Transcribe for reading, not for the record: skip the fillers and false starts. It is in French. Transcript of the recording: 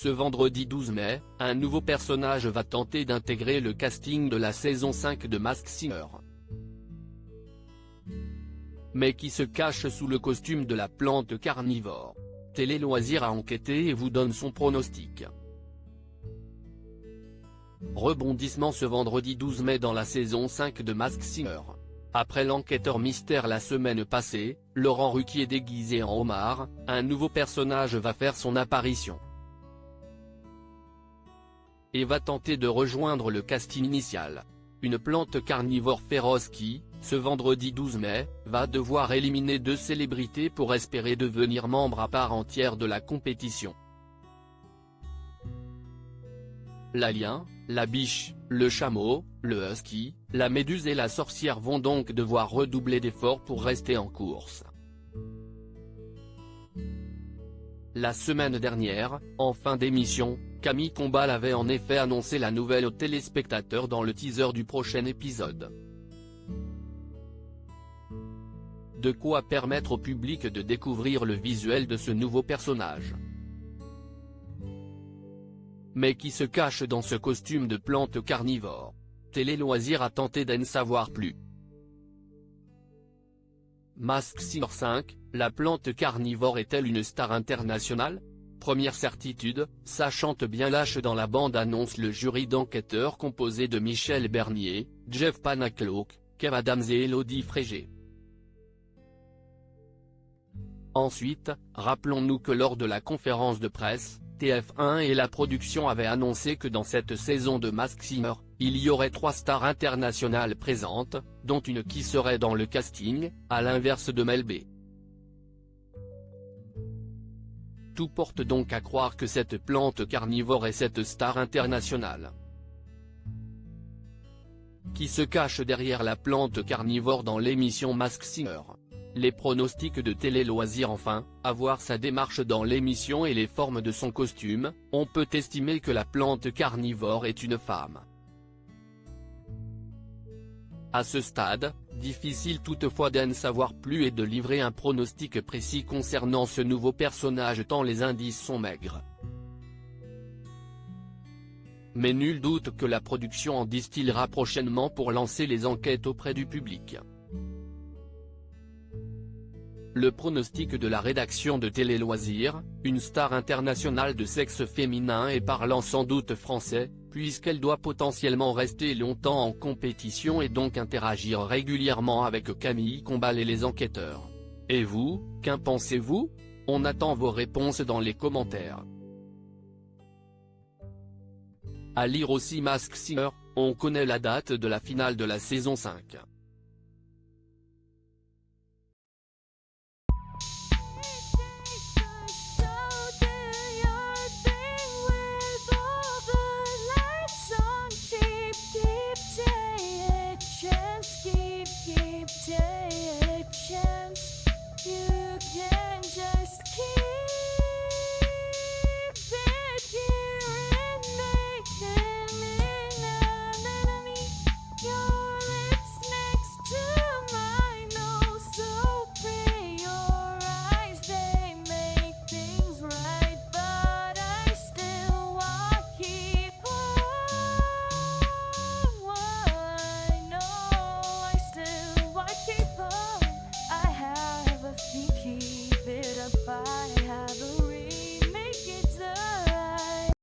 Ce vendredi 12 mai, un nouveau personnage va tenter d'intégrer le casting de la saison 5 de Masked Singer. Mais qui se cache sous le costume de la plante carnivore? Télé Loisirs a enquêté et vous donne son pronostic. Rebondissement ce vendredi 12 mai dans la saison 5 de Masked Singer. Après l'enquêteur mystère la semaine passée, Laurent Ruquier déguisé en homard, un nouveau personnage va faire son apparition. Et va tenter de rejoindre le casting initial. Une plante carnivore féroce qui, ce vendredi 12 mai, va devoir éliminer 2 célébrités pour espérer devenir membre à part entière de la compétition. L'alien, la biche, le chameau, le husky, la méduse et la sorcière vont donc devoir redoubler d'efforts pour rester en course. La semaine dernière, en fin d'émission, Camille Combal avait en effet annoncé la nouvelle aux téléspectateurs dans le teaser du prochain épisode. De quoi permettre au public de découvrir le visuel de ce nouveau personnage. Mais qui se cache dans ce costume de plante carnivore? Télé Loisirs a tenté d'en savoir plus. Masked Singer 5, la plante carnivore est-elle une star internationale? Première certitude, ça chante bien lâche dans la bande-annonce le jury d'enquêteurs composé de Michel Bernier, Jeff Panaclock, Kev Adams et Elodie Frégé. Ensuite, rappelons-nous que lors de la conférence de presse, TF1 et la production avaient annoncé que dans cette saison de Masked Singer, il y aurait 3 stars internationales présentes, dont une qui serait dans le casting, à l'inverse de Mel B. Tout porte donc à croire que cette plante carnivore est cette star internationale. Qui se cache derrière la plante carnivore dans l'émission Masked Singer? Les pronostics de Télé Loisirs enfin, à voir sa démarche dans l'émission et les formes de son costume, on peut estimer que la plante carnivore est une femme. À ce stade, difficile toutefois d'en savoir plus et de livrer un pronostic précis concernant ce nouveau personnage tant les indices sont maigres. Mais nul doute que la production en distillera prochainement pour lancer les enquêtes auprès du public. Le pronostic de la rédaction de Télé Loisirs, une star internationale de sexe féminin et parlant sans doute français, puisqu'elle doit potentiellement rester longtemps en compétition et donc interagir régulièrement avec Camille Combal et les enquêteurs. Et vous, qu'en pensez-vous? On attend vos réponses dans les commentaires. À lire aussi Masked Singer, on connaît la date de la finale de la saison 5.